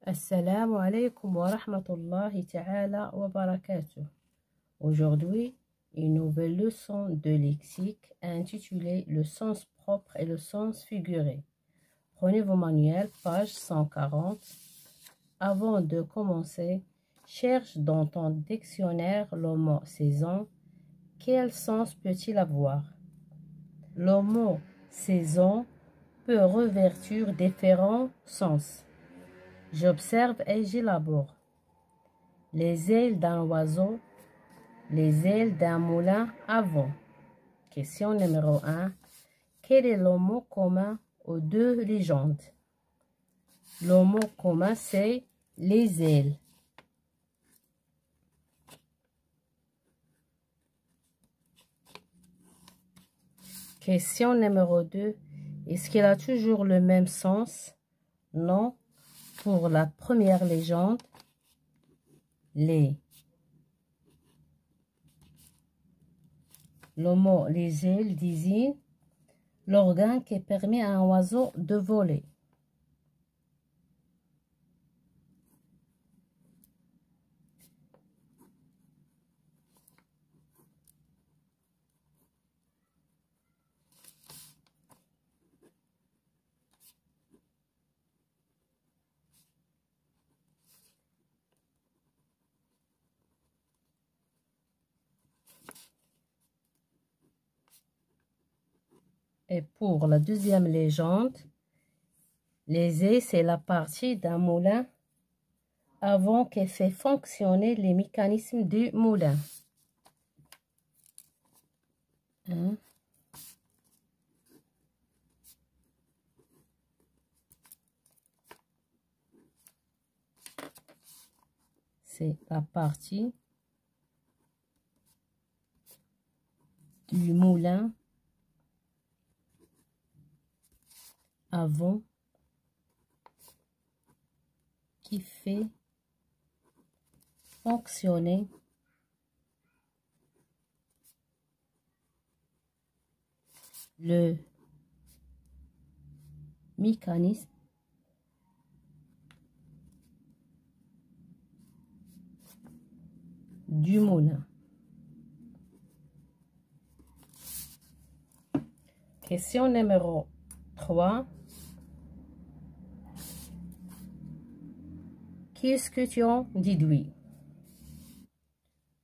Assalamu alaikum wa rahmatullahi ta'ala wa barakatuh. Aujourd'hui, une nouvelle leçon de lexique intitulée Le sens propre et le sens figuré. Prenez vos manuels, page 140. Avant de commencer, cherche dans ton dictionnaire le mot saison. Quel sens peut-il avoir? Le mot saison peut revêtir différents sens. J'observe et j'élabore. Les ailes d'un oiseau, les ailes d'un moulin à vent. Question numéro 1. Quel est le mot commun aux deux légendes? Le mot commun, c'est les ailes. Question numéro 2. Est-ce qu'il a toujours le même sens? Non. Pour la première légende, le mot les ailes désigne l'organe qui permet à un oiseau de voler. Et pour la deuxième légende, les ailes, c'est la partie d'un moulin avant qui fait fonctionner les mécanismes du moulin. C'est la partie du moulin avant qui fait fonctionner le mécanisme du moulin. Question numéro 3. Qu'est-ce que tu en déduis?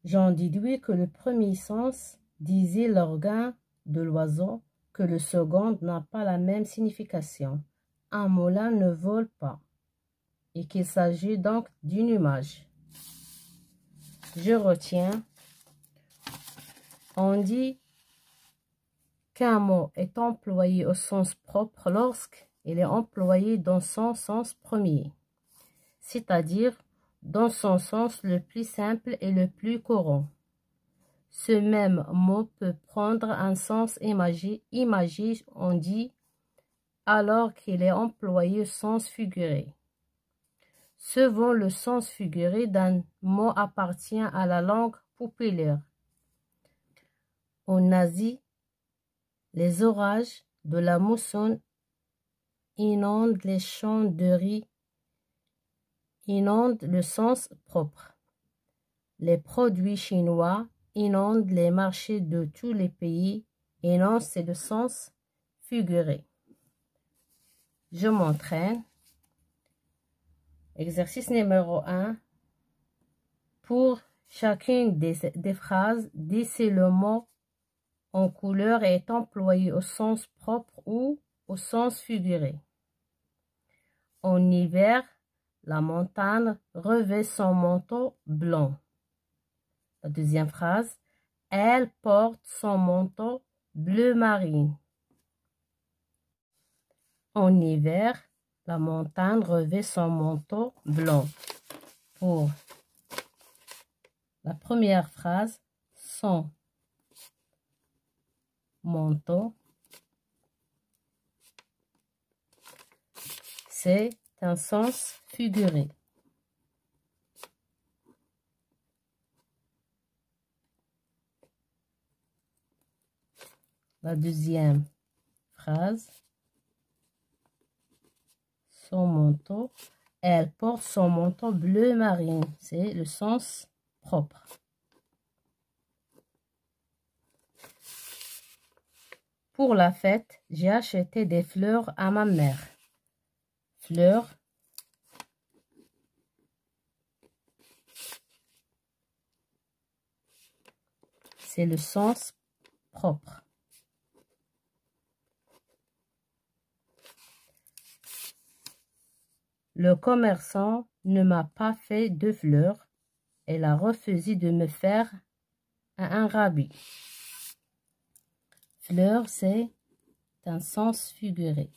J'en déduis que le premier sens disait l'organe de l'oiseau, que le second n'a pas la même signification. Un moulin ne vole pas et qu'il s'agit donc d'une image. Je retiens, on dit qu'un mot est employé au sens propre lorsqu'il est employé dans son sens premier, c'est-à-dire dans son sens le plus simple et le plus courant. Ce même mot peut prendre un sens imagé, on dit, alors qu'il est employé au sens figuré. Souvent, le sens figuré d'un mot appartient à la langue populaire. En Asie, les orages de la mousson inondent les champs de riz, inondent le sens propre. Les produits chinois inondent les marchés de tous les pays, inondent c'est le sens figuré. Je m'entraîne. Exercice numéro 1. Pour chacune des phrases, dis si le mot en couleur est employé au sens propre ou au sens figuré. En hiver, la montagne revêt son manteau blanc. La deuxième phrase, elle porte son manteau bleu marine. En hiver, la montagne revêt son manteau blanc. Pour la première phrase, son manteau, c'est un sens figuré. La deuxième phrase, son manteau, Elle porte son manteau bleu marine. C'est le sens propre. Pour la fête, j'ai acheté des fleurs à ma mère. Fleurs. C'est le sens propre. Le commerçant ne m'a pas fait de fleurs. Elle a refusé de me faire un rabais. Fleur, c'est un sens figuré.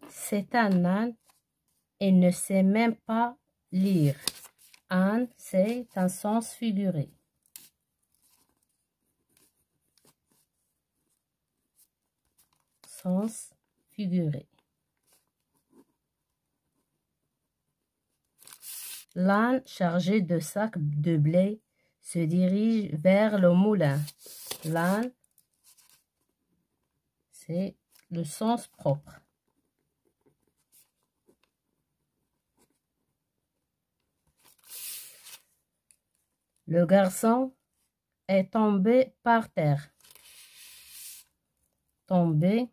C'est un âne et ne sait même pas lire. Âne, c'est un sens figuré. Sens figuré. L'âne chargé de sacs de blé se dirige vers le moulin. L'âne, c'est le sens propre. Le garçon est tombé par terre. Tomber,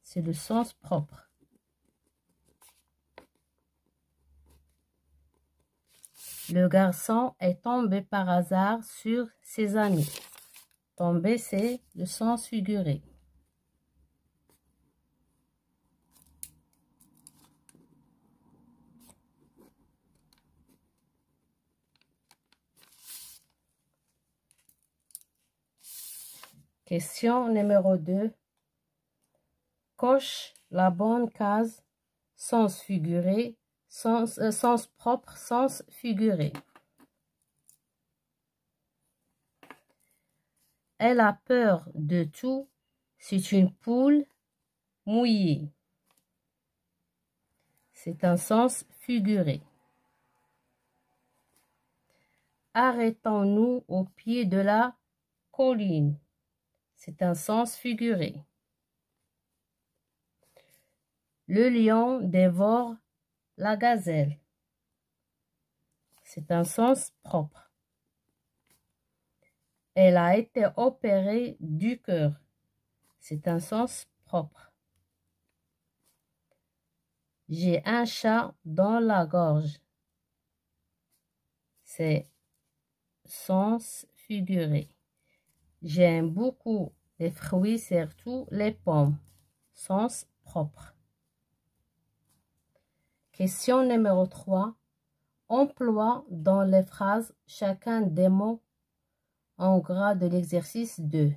c'est le sens propre. Le garçon est tombé par hasard sur ses amis. Tomber, c'est le sens figuré. Question numéro 2. Coche la bonne case. Sens figuré, sens propre, sens figuré. Elle a peur de tout. C'est une poule mouillée. C'est un sens figuré. Arrêtons-nous au pied de la colline. C'est un sens figuré. Le lion dévore la gazelle. C'est un sens propre. Elle a été opérée du cœur. C'est un sens propre. J'ai un chat dans la gorge. C'est sens figuré. J'aime beaucoup les fruits, surtout les pommes. Sens propre. Question numéro 3. Emploie dans les phrases chacun des mots en gras de l'exercice 2.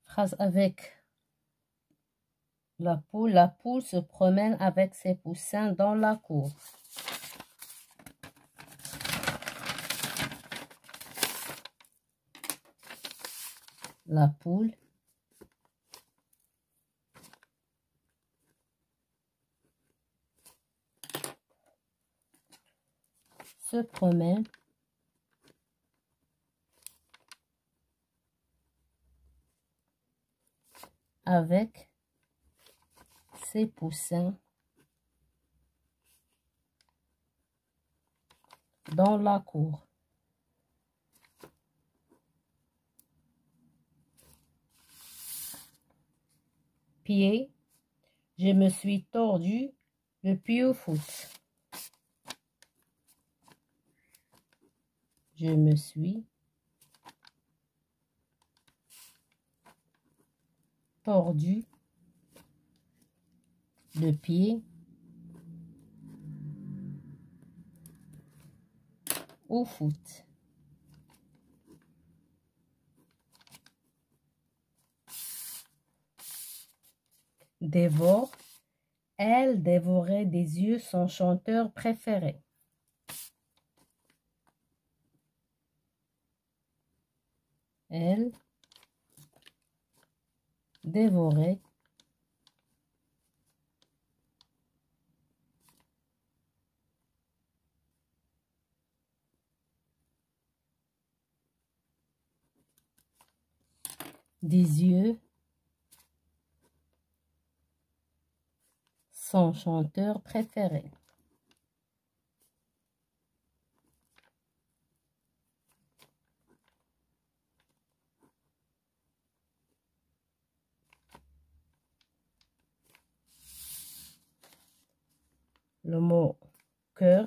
Phrase avec la poule. La poule se promène avec ses poussins dans la cour. La poule se promène avec ses poussins dans la cour. Pied, je me suis tordu le pied au foot. Je me suis tordu le pied au foot. Dévore, elle dévorait des yeux son chanteur préféré. Elle dévorait des yeux, son chanteur préféré. Le mot cœur.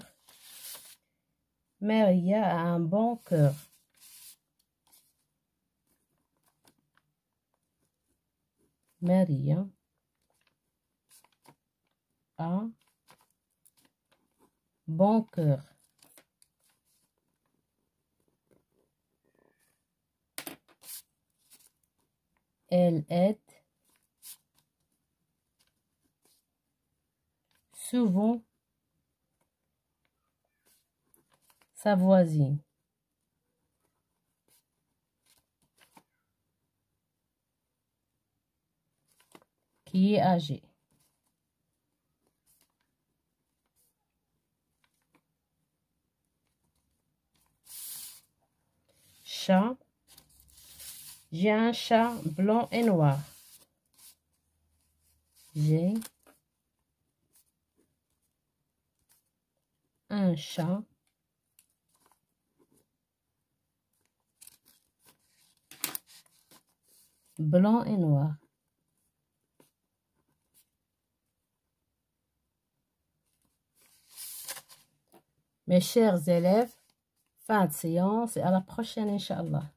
Maria a un bon cœur. Maria a bon cœur. Elle aide souvent sa voisine. Qui est âgée. Chat. J'ai un chat blanc et noir. J'ai un chat blanc et noir. Mes chers élèves, fin de séance et à la prochaine, Inch'Allah.